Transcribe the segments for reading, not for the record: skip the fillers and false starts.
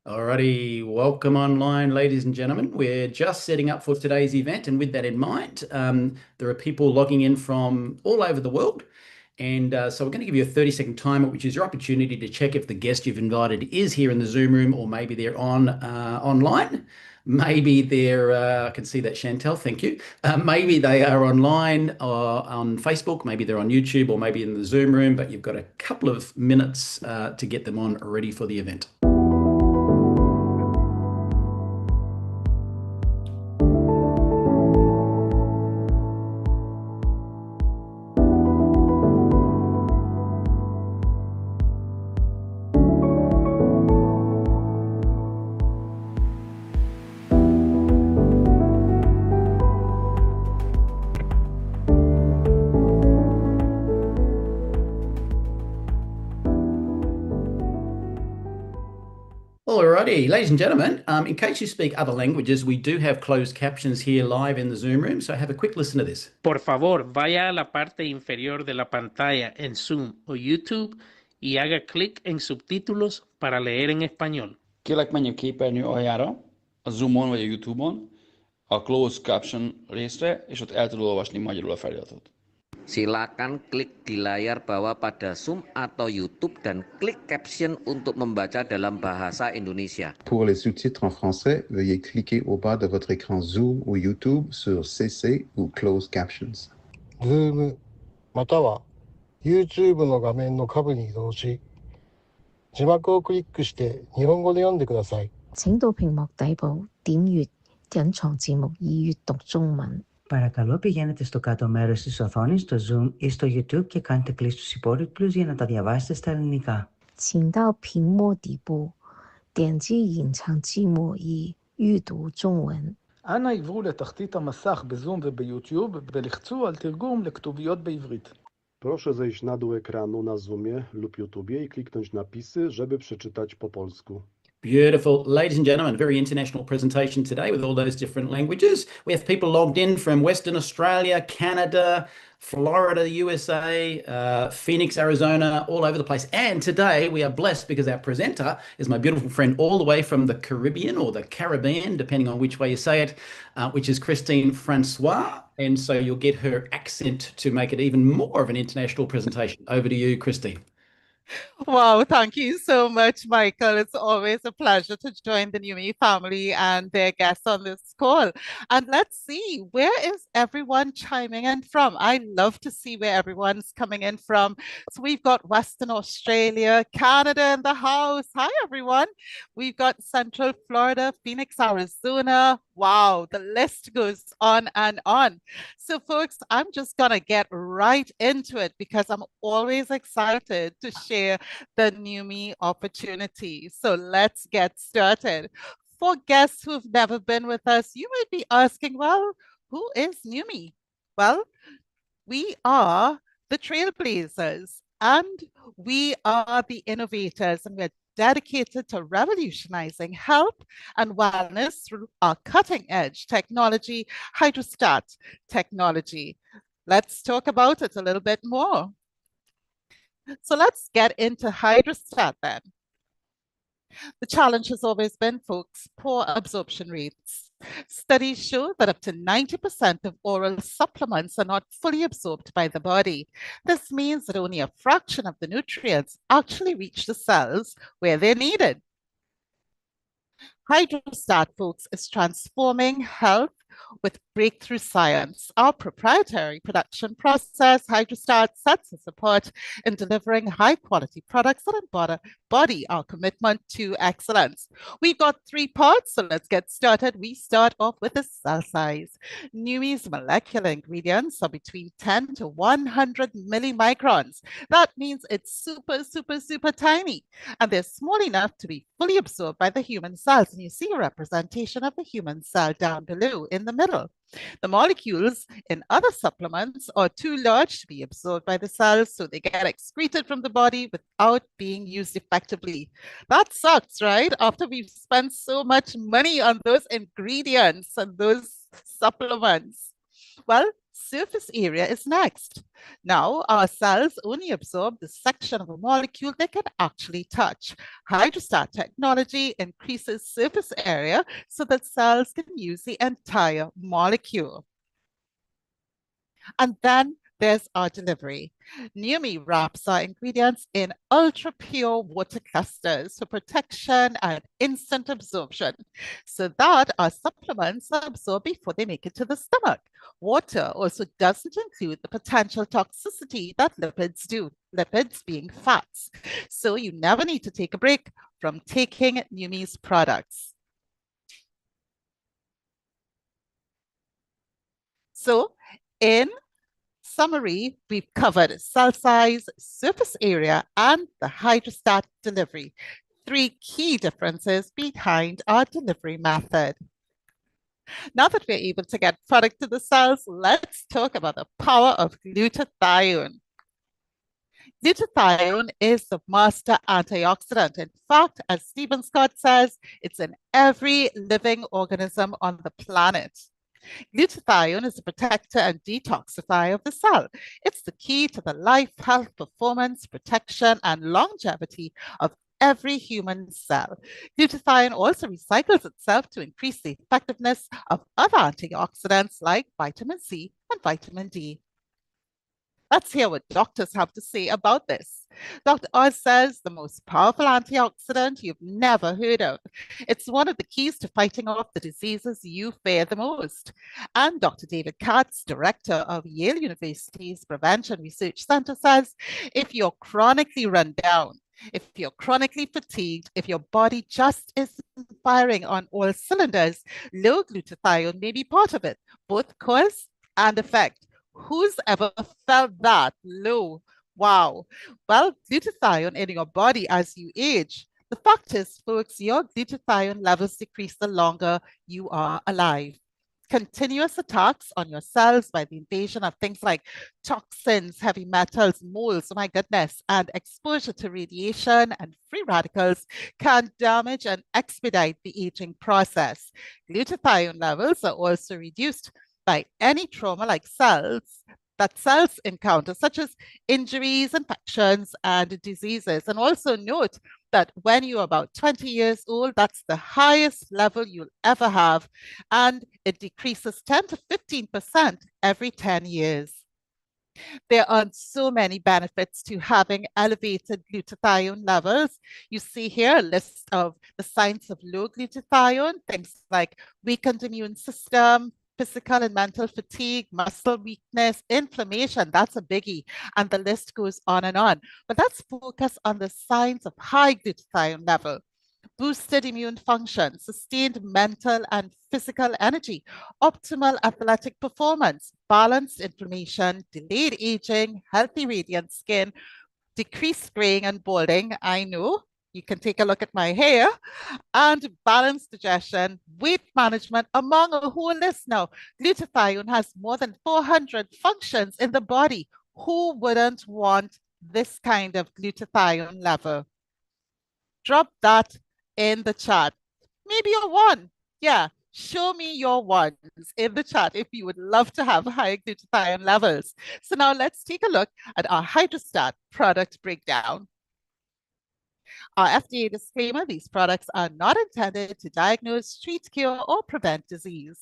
Alrighty, welcome online, ladies and gentlemen. We're just setting up for today's event, and with that in mind, there are people logging in from all over the world. And so we're going to give you a 30-second timer, which is your opportunity to check if the guest you've invited is here in the Zoom room, or maybe they're on online. Maybe they're, I can see that, Chantel, thank you. Maybe they are online or on Facebook, maybe they're on YouTube, or maybe in the Zoom room, but you've got a couple of minutes to get them on ready for the event. Alrighty, ladies and gentlemen, in case you speak other languages, we do have closed captions here live in the Zoom room, so have a quick listen to this. Por favor, vaya a la parte inferior de la pantalla en Zoom o YouTube y haga clic en subtítulos para leer en español. Kérlek menj a képernyő aljára, a Zoomon vagy a YouTube-on, a Closed Caption részre, és ott el tudod olvasni magyarul a feliratot. Silakan klik di layar bawah pada Zoom atau YouTube dan klik caption untuk membaca dalam bahasa Indonesia. Pour les sous-titres en français, veuillez cliquer au bas de votre écran Zoom ou YouTube sur CC ou Closed Captions. Zoom または YouTube の画面の下部に移動し、字幕をクリックして日本語で読んでください。請到屏幕底部點閱隱藏字幕以閱讀中文。Παρακαλώ πηγαίνετε στο κάτω μέρος της οθόνης, στο Zoom ή στο YouTube και κάντε κλικ στους υπότιτλους για να τα διαβάσετε στα ελληνικά. 請到屏幕底部點擊隱藏字幕以閱讀中文. אנא עברו לתחתית המסך בזום וביוטיוב ולחצו על תרגום לכתוביות בעברית. Proszę zejść na dół ekranu na Zoomie lub YouTubie i kliknąć napisy, żeby przeczytać po polsku. Beautiful. Ladies and gentlemen, very international presentation today with all those different languages. We have people logged in from Western Australia, Canada, Florida, USA, Phoenix, Arizona, all over the place. And today we are blessed because our presenter is my beautiful friend all the way from the Caribbean or the Caribbean, depending on which way you say it, which is Christine Francois. And so you'll get her accent to make it even more of an international presentation. Over to you, Christine. Wow, thank you so much, Michael. It's always a pleasure to join the Neumi family and their guests on this call. And let's see, where is everyone chiming in from? I love to see where everyone's coming in from. So we've got Western Australia, Canada in the house. Hi, everyone. We've got Central Florida, Phoenix, Arizona. Wow, the list goes on and on. So folks, I'm just gonna get right into it because I'm always excited to share the Neumi opportunity. So let's get started. For guests who've never been with us, you might be asking, well, who is Neumi? Well, we are the trailblazers and we are the innovators, and we're dedicated to revolutionizing health and wellness through our cutting-edge technology, hydrostat technology. Let's talk about it a little bit more. So let's get into hydrostat then. The challenge has always been, folks, poor absorption rates. Studies show that up to 90% of oral supplements are not fully absorbed by the body. This means that only a fraction of the nutrients actually reach the cells where they're needed. Hydrostat, folks, is transforming health with breakthrough science. Our proprietary production process, Hydrostat, sets us apart in delivering high-quality products that embody our commitment to excellence. We've got 3 parts, so let's get started. We start off with the cell size. Neumi's molecular ingredients are between 10 to 100 millimicrons. That means it's super, super, super tiny, and they're small enough to be fully absorbed by the human cells. And you see a representation of the human cell down below in the middle. The molecules in other supplements are too large to be absorbed by the cells, so they get excreted from the body without being used effectively. That sucks, right? After we've spent so much money on those ingredients and those supplements. Well, Surface area is next. Now, our cells only absorb the section of a molecule they can actually touch. Hydrostat technology increases surface area so that cells can use the entire molecule. And then there's our delivery. Neumi wraps our ingredients in ultra-pure water clusters for protection and instant absorption, so that our supplements are absorbed before they make it to the stomach. Water also doesn't include the potential toxicity that lipids do, lipids being fats. So you never need to take a break from taking Neumi's products. So in summary, we've covered cell size, surface area, and the hydrostat delivery. 3 key differences behind our delivery method. Now that we're able to get product to the cells, let's talk about the power of glutathione. Glutathione is the master antioxidant. In fact, as Stephen Scott says, it's in every living organism on the planet. Glutathione is a protector and detoxifier of the cell. It's the key to the life, health, performance, protection, and longevity of every human cell. Glutathione also recycles itself to increase the effectiveness of other antioxidants like vitamin C and vitamin D. Let's hear what doctors have to say about this. Dr. Oz says the most powerful antioxidant you've never heard of. It's one of the keys to fighting off the diseases you fear the most. And Dr. David Katz, director of Yale University's Prevention Research Center, says if you're chronically run down, if you're chronically fatigued, if your body just isn't firing on all cylinders, low glutathione may be part of it, both cause and effect. Who's ever felt that low? Wow. Well, glutathione in your body as you age. The fact is, folks, your glutathione levels decrease the longer you are alive. Continuous attacks on your cells by the invasion of things like toxins, heavy metals, molds, oh my goodness, and exposure to radiation and free radicals can damage and expedite the aging process. Glutathione levels are also reduced by any trauma like cells encounter, such as injuries, infections, and diseases. And also note that when you're about 20 years old, that's the highest level you'll ever have, and it decreases 10 to 15% every 10 years. There are so many benefits to having elevated glutathione levels. You see here a list of the signs of low glutathione, things like weakened immune system, physical and mental fatigue, muscle weakness, inflammation, that's a biggie. And the list goes on and on. But let's focus on the signs of high glutathione level. Boosted immune function, sustained mental and physical energy, optimal athletic performance, balanced inflammation, delayed aging, healthy radiant skin, decreased graying and balding. I know. You can take a look at my hair, and balanced digestion, weight management, among a whole list now. Glutathione has more than 400 functions in the body. Who wouldn't want this kind of glutathione level? Drop that in the chat. Maybe you're one. Yeah, show me your ones in the chat if you would love to have high glutathione levels. So now let's take a look at our hydrostat product breakdown. Our FDA disclaimer, these products are not intended to diagnose, treat, cure, or prevent disease.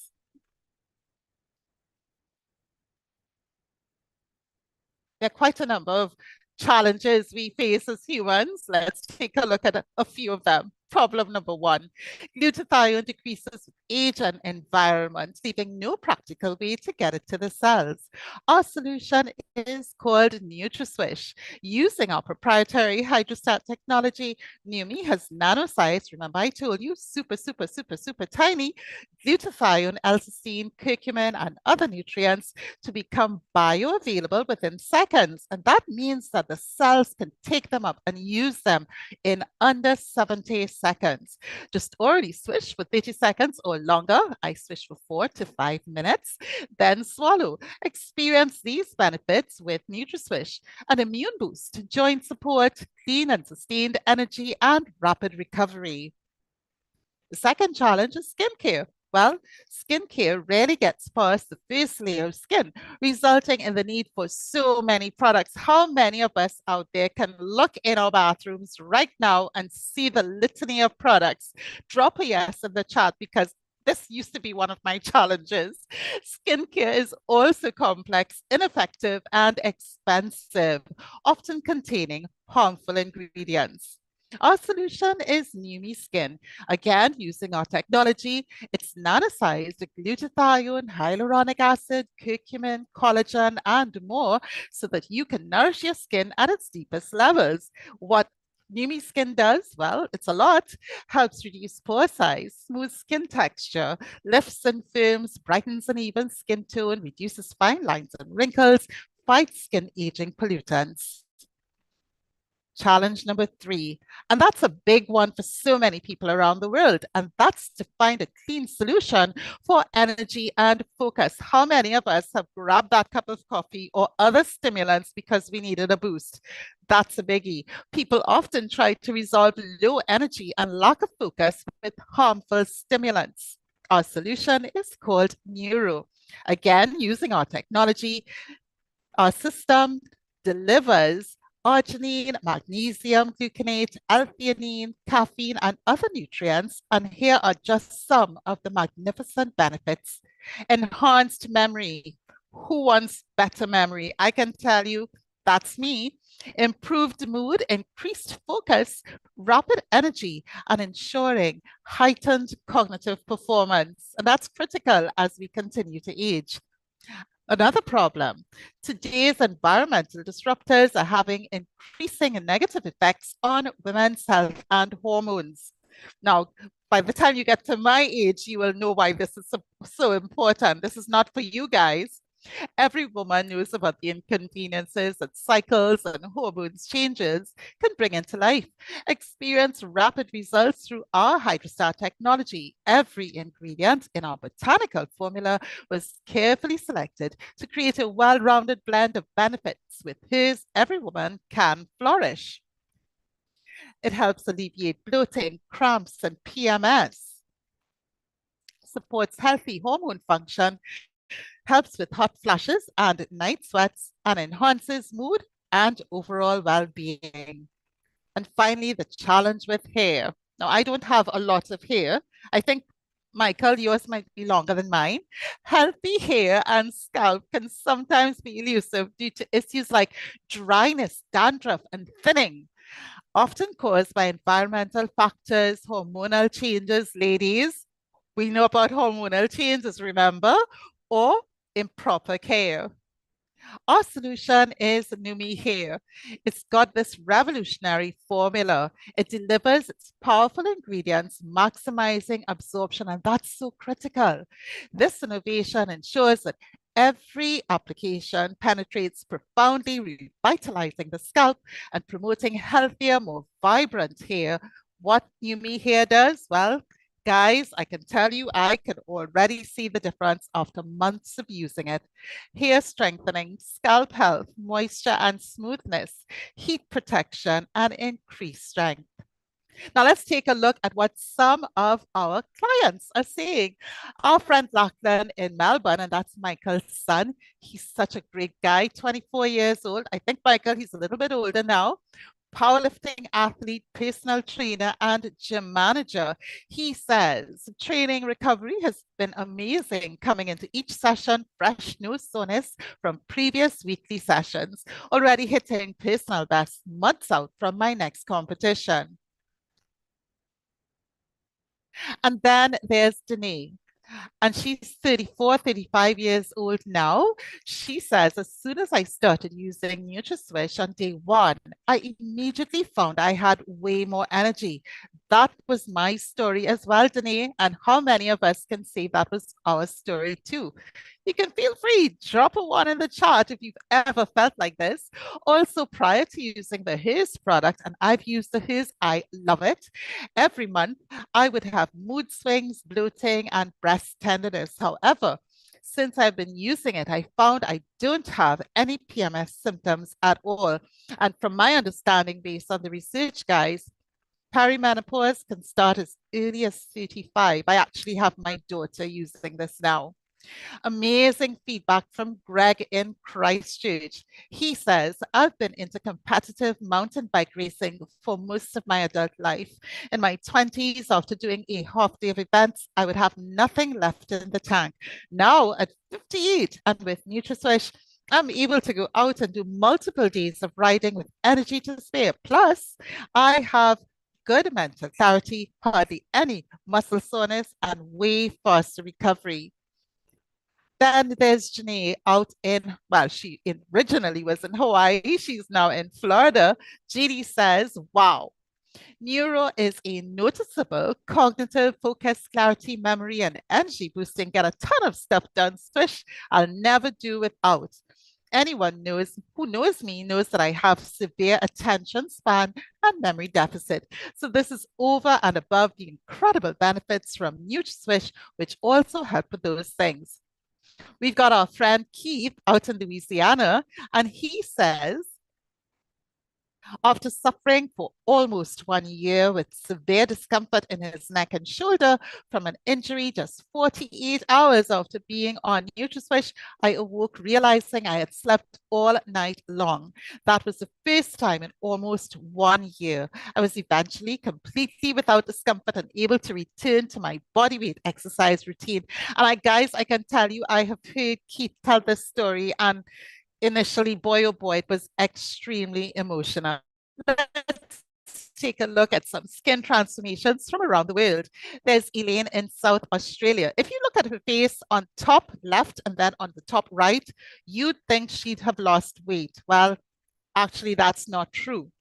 There are quite a number of challenges we face as humans. Let's take a look at a few of them. Problem number 1, glutathione decreases with age and environment, leaving no practical way to get it to the cells. Our solution is called NutriSwish. Using our proprietary hydrostat technology, Neumi has nanosized, remember I told you, super tiny, glutathione, L-cysteine, curcumin, and other nutrients to become bioavailable within seconds. And that means that the cells can take them up and use them in under 70 seconds. Just orally swish for 30 seconds or longer. I swish for 4 to 5 minutes, then swallow. Experience these benefits with NutriSwish: an immune boost, joint support, clean and sustained energy, and rapid recovery. The second challenge is skincare. Well, skincare rarely gets past the first layer of skin, resulting in the need for so many products. How many of us out there can look in our bathrooms right now and see the litany of products? Drop a yes in the chat because this used to be one of my challenges. Skincare is also complex, ineffective, and expensive, often containing harmful ingredients. Our solution is Neumi Skin. Again, using our technology, it's nanosized glutathione, hyaluronic acid, curcumin, collagen, and more so that you can nourish your skin at its deepest levels. What Neumi Skin does, well, it's a lot, helps reduce pore size, smooth skin texture, lifts and firms, brightens and evens skin tone, reduces fine lines and wrinkles, fights skin aging pollutants. Challenge number 3, and that's a big one for so many people around the world, and that's to find a clean solution for energy and focus. How many of us have grabbed that cup of coffee or other stimulants because we needed a boost? That's a biggie. People often try to resolve low energy and lack of focus with harmful stimulants. Our solution is called Neuro. Again, using our technology, our system delivers arginine, magnesium gluconate, L-theanine, caffeine, and other nutrients. And here are just some of the magnificent benefits. Enhanced memory. Who wants better memory? I can tell you that's me. Improved mood, increased focus, rapid energy, and ensuring heightened cognitive performance. And that's critical as we continue to age. Another problem, today's environmental disruptors are having increasing negative effects on women's health and hormones. Now, by the time you get to my age, you will know why this is so important. This is not for you guys. Every woman knows about the inconveniences that cycles and hormones changes can bring into life. Experience rapid results through our Hydrostar technology. Every ingredient in our botanical formula was carefully selected to create a well-rounded blend of benefits with whose every woman can flourish. It helps alleviate bloating, cramps, and PMS. Supports healthy hormone function, helps with hot flashes and night sweats, and enhances mood and overall well-being. And finally, the challenge with hair. Now, I don't have a lot of hair. I think, Michael, yours might be longer than mine. Healthy hair and scalp can sometimes be elusive due to issues like dryness, dandruff, and thinning, often caused by environmental factors, hormonal changes, ladies. We know about hormonal changes, remember? Or improper care. Our solution is Neumi Hair. It's got this revolutionary formula. It delivers its powerful ingredients, maximizing absorption, and that's so critical. This innovation ensures that every application penetrates profoundly, revitalizing the scalp and promoting healthier, more vibrant hair. What Neumi Hair does? Well, guys, I can tell you, I can already see the difference after months of using it. Hair strengthening, scalp health, moisture and smoothness, heat protection, and increased strength. Now let's take a look at what some of our clients are saying. Our friend Lachlan in Melbourne, and that's Michael's son. He's such a great guy, 24 years old. I think, Michael, he's a little bit older now. Powerlifting athlete, personal trainer, and gym manager. He says training recovery has been amazing, coming into each session fresh, no soreness from previous weekly sessions, already hitting personal best months out from my next competition. And then there's Danae. And she's 34, 35 years old now. She says, as soon as I started using NutraSwish on day 1, I immediately found I had way more energy. That was my story as well, Danae. And how many of us can say that was our story too? You can feel free, drop a 1 in the chat if you've ever felt like this. Also, prior to using the Hers product, and I've used the Hers, I love it. Every month, I would have mood swings, bloating, and breast tenderness. However, since I've been using it, I found I don't have any PMS symptoms at all. And from my understanding, based on the research, guys, Perimenopause can start as early as 35. I actually have my daughter using this now. Amazing feedback from Greg in Christchurch. He says, I've been into competitive mountain bike racing for most of my adult life. In my 20s, after doing a half day of events, I would have nothing left in the tank. Now at 58 and with NutriSwish, I'm able to go out and do multiple days of riding with energy to spare. Plus, I have good mental clarity, hardly any muscle soreness, and way faster recovery. Then there's Janae out in, well, she originally was in Hawaii. She's now in Florida. Judy says, wow, Neuro is a noticeable cognitive focus, clarity, memory, and energy boosting. Get a ton of stuff done. Swish, I'll never do without. Anyone who knows me knows that I have severe attention span and memory deficit. So this is over and above the incredible benefits from NutriSwish, which also help with those things. We've got our friend Keith out in Louisiana, and he says, after suffering for almost 1 year with severe discomfort in his neck and shoulder from an injury just 48 hours after being on NutriSwish, I awoke realizing I had slept all night long. That was the first time in almost 1 year. I was eventually completely without discomfort and able to return to my body weight exercise routine. And guys, I can tell you, I have heard Keith tell this story, and initially, boy, oh boy, it was extremely emotional. Let's take a look at some skin transformations from around the world. There's Elaine in South Australia. If you look at her face on top left and then on the top right, you'd think she'd have lost weight. Well, actually, that's not true.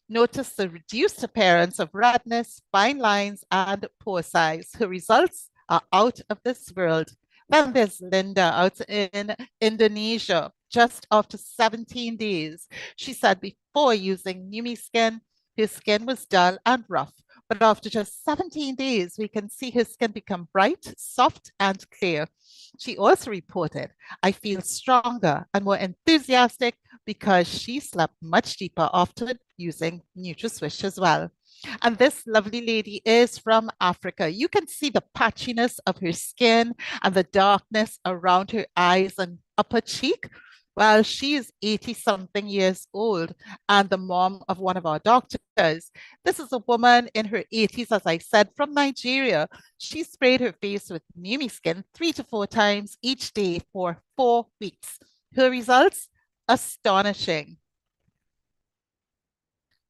Notice the reduced appearance of redness, fine lines, and pore size. Her results are out of this world. Then there's Linda out in Indonesia, just after 17 days. She said before using Neumi Skin, her skin was dull and rough, but after just 17 days, we can see her skin become bright, soft, and clear. She also reported, I feel stronger and more enthusiastic because she slept much deeper after using NutriSwish as well. And this lovely lady is from Africa. You can see the patchiness of her skin and the darkness around her eyes and upper cheek. Well, she is 80-something years old and the mom of one of our doctors. This is a woman in her 80s, as I said, from Nigeria. She sprayed her face with Neumi Skin 3 to 4 times each day for 4 weeks. Her results? Astonishing.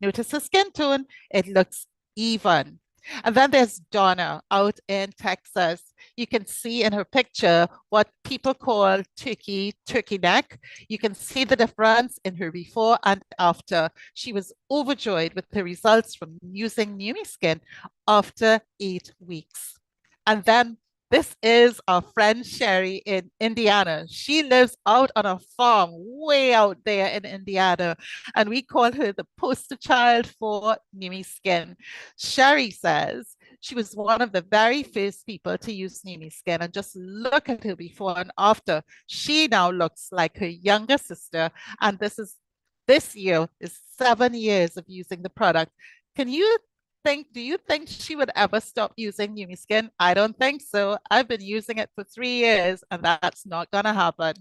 Notice the skin tone, it looks even. And then there's Donna out in Texas. You can see in her picture what people call turkey neck. You can see the difference in her before and after. She was overjoyed with the results from using Neumi Skin after 8 weeks. And then this is our friend Sherry in Indiana. She lives out on a farm way out there in Indiana, and we call her the poster child for Neumi Skin. Sherry says she was one of the very first people to use Neumi Skin, and just look at her before and after. She now looks like her younger sister, and this year is 7 years of using the product. Do you think she would ever stop using Neumi Skin? I don't think so. I've been using it for 3 years, and that's not going to happen.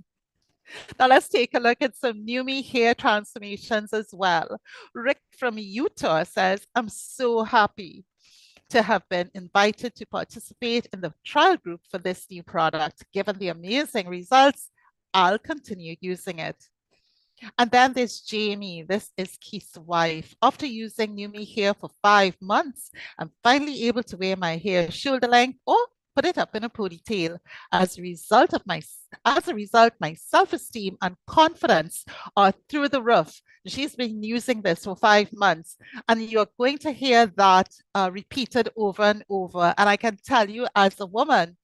Now let's take a look at some Neumi hair transformations as well. Rick from Utah says, I'm so happy to have been invited to participate in the trial group for this new product. Given the amazing results, I'll continue using it. And then there's Jamie. This is Keith's wife. After using Neumi hair for 5 months, I'm finally able to wear my hair shoulder length or put it up in a ponytail. As a result, my self-esteem and confidence are through the roof. She's been using this for 5 months, and you're going to hear that repeated over and over. And I can tell you, as a woman,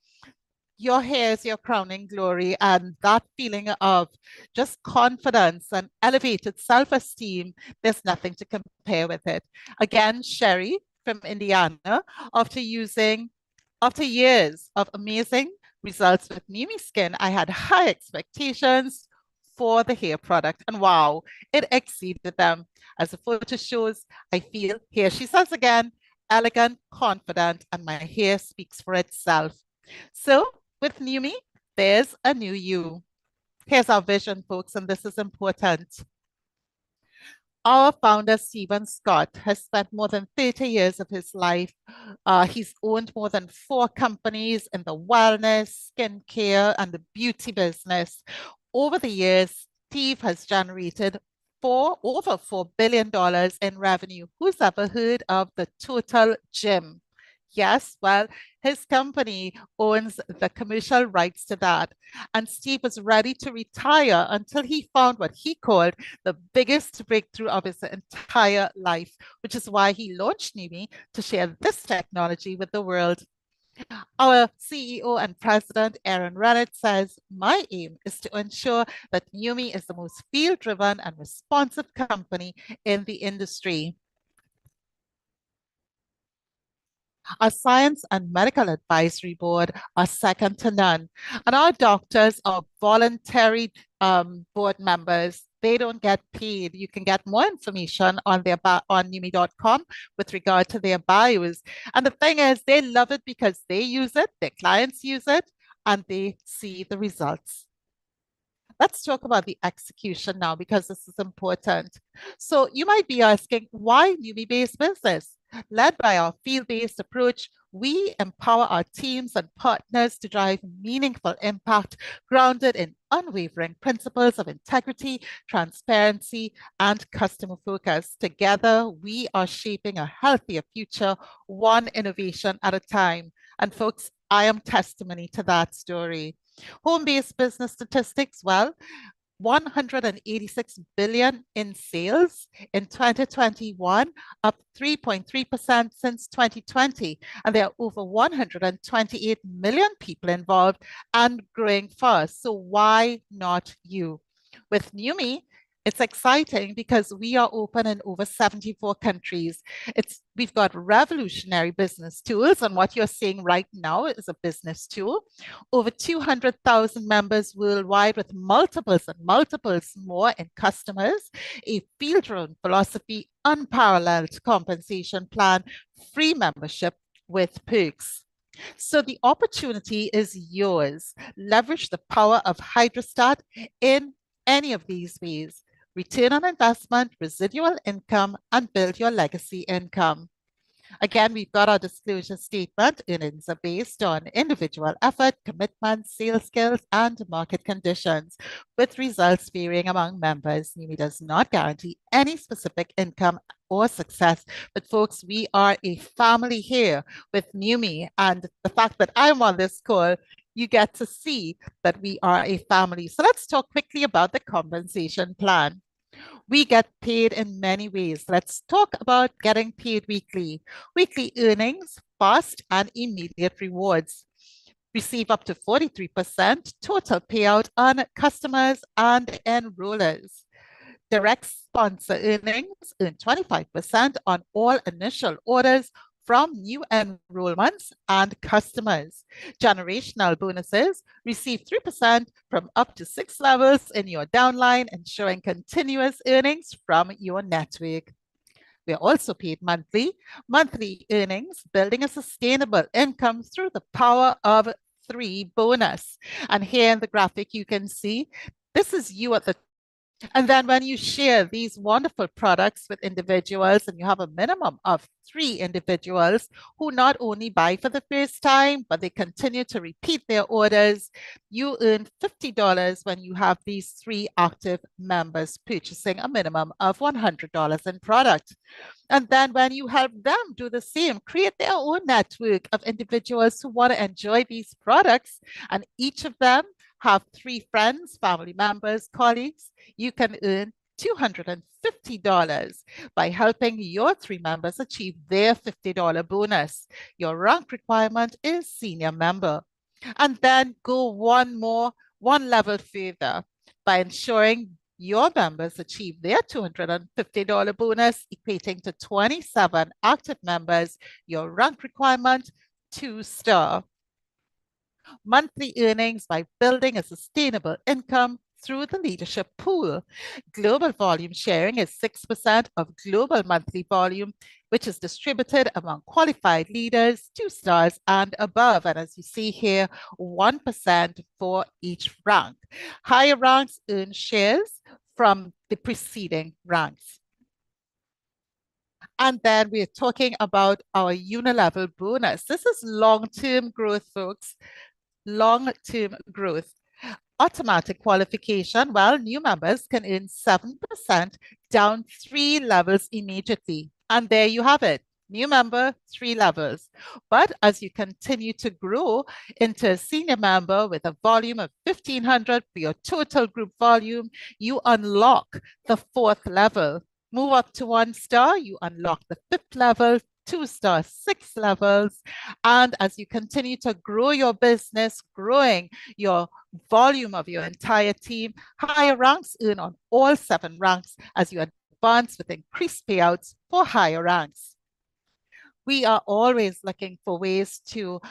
your hair is your crowning glory, and that feeling of just confidence and elevated self-esteem, there's nothing to compare with it. Again, Sherry from Indiana, after years of amazing results with Neumi Skin, I had high expectations for the hair product. And wow, it exceeded them. As the photo shows, I feel, here she says again, elegant, confident, and my hair speaks for itself. So with Neumi, there's a new you. Here's our vision, folks, and this is important. Our founder, Stephen Scott, has spent more than 30 years of his life. He's owned more than 4 companies in the wellness, skincare, and the beauty business. Over the years, Steve has generated over $4 billion in revenue. Who's ever heard of the Total Gym? Yes, well, his company owns the commercial rights to that. And Steve was ready to retire until he found what he called the biggest breakthrough of his entire life, which is why he launched Neumi to share this technology with the world. Our CEO and president, Aaron Rennett, says, my aim is to ensure that Neumi is the most field-driven and responsive company in the industry. Our Science and Medical Advisory Board are second to none. And our doctors are voluntary board members. They don't get paid. You can get more information on their on neumi.com with regard to their bios. And the thing is, they love it because they use it, their clients use it, and they see the results. Let's talk about the execution now, because this is important. So you might be asking, why Neumi-based business? Led by our field-based approach, we empower our teams and partners to drive meaningful impact grounded in unwavering principles of integrity, transparency, and customer focus. Together, we are shaping a healthier future, one innovation at a time. And folks, I am testimony to that story. Home-based business statistics, well, 186 billion in sales in 2021, up 3.3% since 2020. And there are over 128 million people involved and growing fast. So why not you? With Neumi, it's exciting because we are open in over 74 countries. We've got revolutionary business tools, and what you're seeing right now is a business tool. Over 200,000 members worldwide with multiples and multiples more in customers, a field-run philosophy, unparalleled compensation plan, free membership with perks. So the opportunity is yours. Leverage the power of Hydrostat in any of these ways. Return on investment, residual income, and build your legacy income. Again, we've got our disclosure statement. Earnings are based on individual effort, commitment, sales skills, and market conditions, with results varying among members. Neumi does not guarantee any specific income or success. But folks, we are a family here with Neumi, and the fact that I'm on this call, you get to see that we are a family. So let's talk quickly about the compensation plan. We get paid in many ways. Let's talk about getting paid weekly. Weekly earnings, fast and immediate rewards. Receive up to 43% total payout on customers and enrollers. Direct sponsor earnings, earn 25% on all initial orders from new enrollments and customers. Generational bonuses, receive 3% from up to 6 levels in your downline, ensuring continuous earnings from your network. We are also paid monthly. Monthly earnings, building a sustainable income through the power of 3 bonus. And here in the graphic, you can see this is you at the and then when you share these wonderful products with individuals, and you have a minimum of 3 individuals who not only buy for the first time, but they continue to repeat their orders, you earn $50 when you have these 3 active members purchasing a minimum of $100 in product. And then when you help them do the same, create their own network of individuals who want to enjoy these products, and each of them have 3 friends, family members, colleagues, you can earn $250 by helping your 3 members achieve their $50 bonus. Your rank requirement is senior member. And then go one level further by ensuring your members achieve their $250 bonus, equating to 27 active members. Your rank requirement, 2-star. Monthly earnings by building a sustainable income through the leadership pool. Global volume sharing is 6% of global monthly volume, which is distributed among qualified leaders, 2 stars and above. And as you see here, 1% for each rank. Higher ranks earn shares from the preceding ranks. And then we're talking about our unilevel bonus. This is long-term growth, folks. Long-term growth. Automatic qualification, well, new members can earn 7% down 3 levels immediately. And there you have it. New member, 3 levels. But as you continue to grow into a senior member with a volume of 1,500 for your total group volume, you unlock the 4th level. Move up to 1 star, you unlock the 5th level, 2 stars, 6 levels. And as you continue to grow your business, growing your volume of your entire team, higher ranks earn on all 7 ranks as you advance with increased payouts for higher ranks. We are always looking for ways to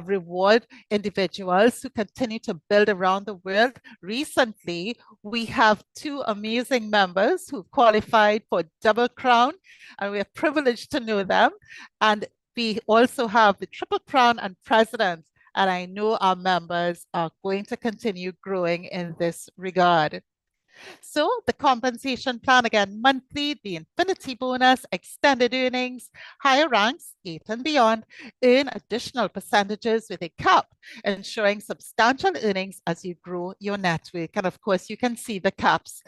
reward individuals who continue to build around the world. Recently, we have 2 amazing members who qualified for Double Crown, and we are privileged to know them. And we also have the Triple Crown and President, and I know our members are going to continue growing in this regard. So the compensation plan, again, monthly, the infinity bonus, extended earnings, higher ranks, 8 and beyond, earn additional percentages with a cap, ensuring substantial earnings as you grow your network. And of course, you can see the caps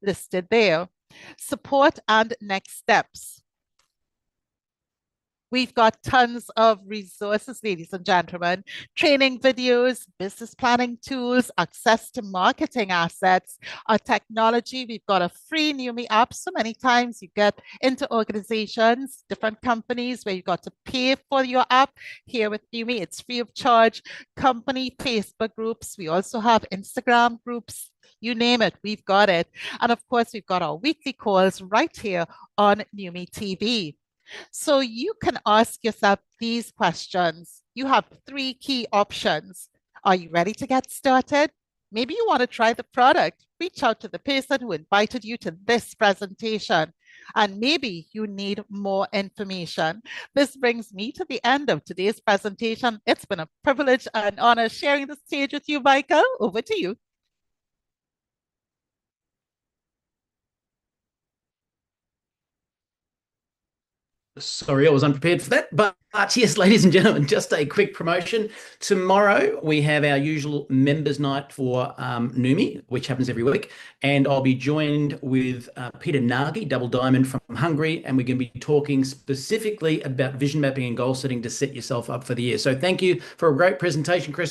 listed there. Support and next steps. We've got tons of resources, ladies and gentlemen, training videos, business planning tools, access to marketing assets, our technology. We've got a free Neumi app. So many times you get into organizations, different companies where you got to pay for your app. Here with Neumi, it's free of charge. Company Facebook groups. We also have Instagram groups. You name it, we've got it. And of course, we've got our weekly calls right here on Neumi TV. So you can ask yourself these questions. You have 3 key options. Are you ready to get started? Maybe you want to try the product. Reach out to the person who invited you to this presentation. And maybe you need more information. This brings me to the end of today's presentation. It's been a privilege and honor sharing the stage with you, Michael. Over to you. Sorry, I was unprepared for that. But yes, ladies and gentlemen, just a quick promotion. Tomorrow, we have our usual members night for Neumi, which happens every week. And I'll be joined with Peter Nagy, Double Diamond from Hungary. And we're going to be talking specifically about vision mapping and goal setting to set yourself up for the year. So thank you for a great presentation, Chris.